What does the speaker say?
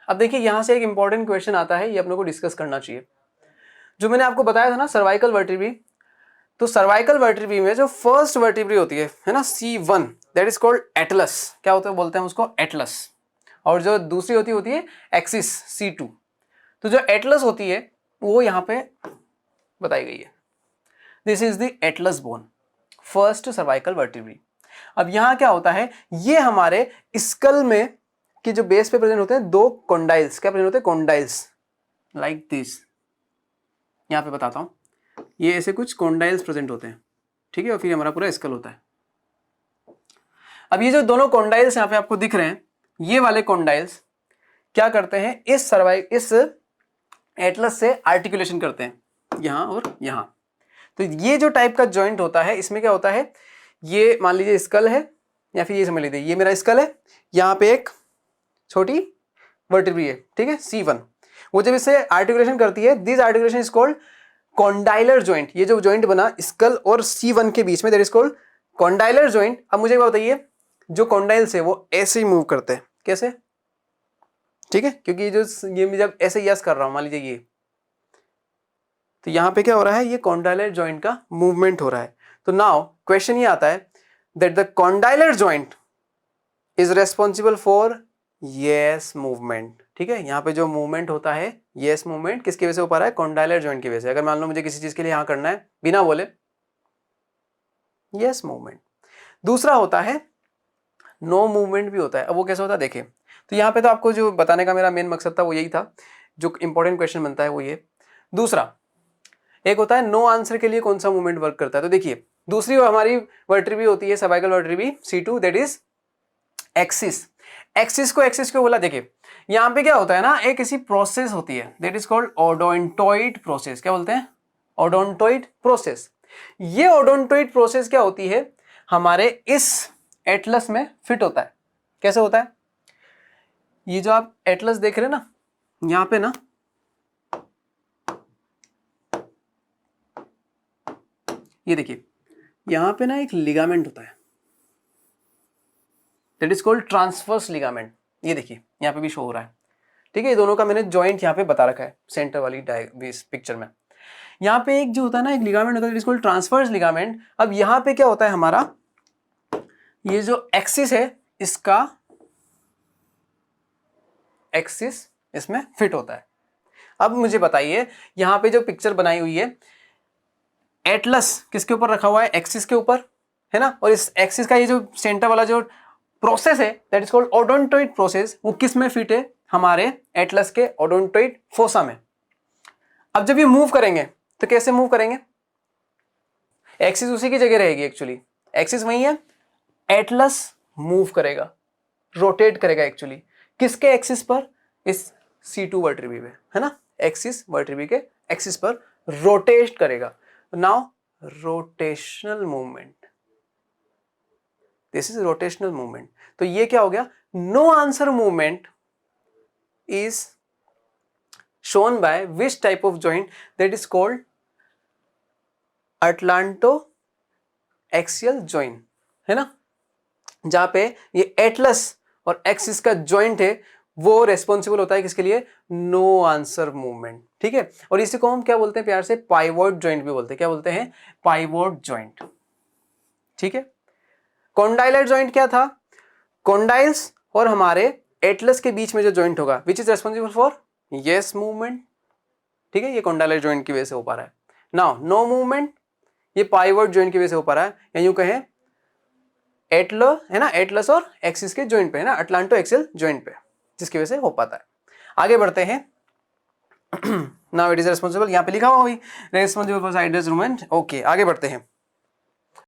अब देखिए यहाँ से एक इंपॉर्टेंट क्वेश्चन आता है, ये अपने को डिस्कस करना चाहिए। जो मैंने आपको बताया था ना सर्वाइकल वर्टिब्री, तो सर्वाइकल वर्टिब्री में जो फर्स्ट वर्टिब्री होती है ना C1, that is called Atlas. क्या होता है, बोलते हैं उसको एटलस। और जो दूसरी होती है एक्सिस C2। तो जो एटलस होती है वो यहाँ पे बताई गई है, this is the Atlas bone, first cervical vertebrae. अब यहाँ क्या होता है, ये हमारे स्कल में कि जो बेस पे प्रेजेंट होते हैं दो कॉन्डाइल्स, क्या प्रेजेंट होते हैं, कॉन्डाइल्स लाइक दिस। यहाँ पे बताता हूँ, ये ऐसे कुछ कॉन्डाइल्स प्रेजेंट होते हैं, ठीक है, और फिर हमारा पूरा स्कल होता है। अब ये जो दोनों कॉन्डाइल्स यहाँ पे आपको दिख रहे हैं, ये वाले कॉन्डाइल्स क्या करते हैं, इस एटलस से आर्टिकुलेशन करते हैं, यहाँ और यहाँ। तो ये जो टाइप का जॉइंट होता है, इसमें क्या होता है, ये मान लीजिए स्कल है, या फिर ये समझ लीजिए ये मेरा स्कल है, यहाँ पे एक छोटी वर्टिब्री है, ठीक है, C1। वो जब इससे आर्टिकुलेशन करती है, this articulation is called condylar joint. ये जो जॉइंट बना स्कल और C1 के बीच में, that is called condylar joint. अब मुझे बताइए, जो कॉन्डाइल्स है वो ऐसे ही मूव करते हैं, कैसे, ठीक है, क्योंकि जो ये जब ऐसे यस कर रहा हूं, मान लीजिए ये, तो यहां पे क्या हो रहा है, ये कॉन्डाइलर जॉइंट का मूवमेंट हो रहा है। तो नाउ क्वेश्चन ये आता है that the condylar joint is responsible for yes movement, ठीक है। यहाँ पे जो मूवमेंट होता है, यस मूवमेंट किसकी वजह से हो पा रहा है, कॉन्डाइलर जॉइंट की वजह से। अगर मान लो मुझे किसी चीज के लिए यहाँ करना है बिना बोले, यस मूवमेंट। दूसरा होता है नो मूवमेंट भी होता है। अब वो कैसे होता है देखिए, तो यहाँ पे तो आपको जो बताने का मेरा मेन मकसद था वो यही था, जो इंपॉर्टेंट क्वेश्चन बनता है वो ये। दूसरा एक होता है नो आंसर के लिए कौन सा मूवमेंट वर्क करता है। तो देखिए दूसरी हमारी वर्टिब्री होती है cervical vertebrae C2, that is axis. Axis को बोला, देखिए यहाँ पे क्या होता है ना, एक ऐसी प्रोसेस होती है दैट इज कॉल्ड ओडोंटोइड प्रोसेस। क्या बोलते हैं, ओडोंटोइड प्रोसेस। ये ओडोंटोइड प्रोसेस क्या होती है, हमारे इस एटलस में फिट होता है। कैसे होता है, ये जो आप एटलस देख रहे हैं ना, यहाँ पे ना ये देखिए, यहाँ पे ना एक लिगामेंट होता है, that is called transverse ligament. ये देखिए यहाँ पे भी शो हो रहा है, ठीक है। ये दोनों का मैंने जॉइंट यहाँ पे बता रखा है सेंटर वाली इस पिक्चर में। यहाँ पे एक जो होता है ना, एक लिगामेंट होता है, that is called transverse ligament. अब यहाँ पे क्या होता है, हमारा ये जो एक्सिस है, इसका एक्सिस इसमें फिट होता है। अब मुझे बताइए, यहाँ पे जो पिक्चर बनाई हुई है, एटलस किसके ऊपर रखा हुआ है, एक्सिस के ऊपर, है ना। और इस एक्सिस का ये जो सेंटर वाला जो प्रोसेस है, दैट इज कॉल्ड ओडोंटोइड प्रोसेस, वो किस में फिट है, हमारे एटलस के ओडोंटोइड फोसा में। अब जब ये मूव करेंगे तो कैसे मूव करेंगे, एक्सिस उसी की जगह रहेगी, एक्चुअली एक्सिस वही है, एटलस मूव करेगा, रोटेट करेगा एक्चुअली किसके एक्सिस पर, इस C2 वर्टिब्री पे, है ना, एक्सिस वर्टिब्री के एक्सिस पर रोटेट करेगा। Now rotational movement, this is rotational movement. तो ये क्या हो गया, no answer movement is shown by which type of joint, that is called atlanto axial joint, है ना, जहां पे ये एटलस और एक्सिस का जॉइंट है, वो रेस्पॉन्सिबल होता है किसके लिए, नो आंसर मूवमेंट, ठीक है। और इसी को हम क्या बोलते हैं प्यार से, पाइवोट जॉइंट भी बोलते हैं। क्या बोलते हैं, पाइवोट जॉइंट, ठीक है। कॉन्डाइलर जॉइंट क्या था, कॉन्डाइल्स और हमारे एटलस के बीच में जो जॉइंट होगा, which is responsible for yes movement, ठीक है, ये कॉन्डाइलर जॉइंट की वजह से हो पा रहा है। नाउ नो मूवमेंट, ये पाइवोट जॉइंट की वजह से हो पा रहा है, या यूं कहें एटलो, है ना, एटलस और एक्सिस के जॉइंट पे, है ना, अटलांटो एक्सियल जॉइंट पे, जिसकी वजह से हो पाता है। आगे बढ़ते हैं। नाउ इट इज रेस्पॉन्सिबल, यहाँ पे लिखा हुआ वही, responsible for sideways movement. Okay, आगे बढ़ते हैं।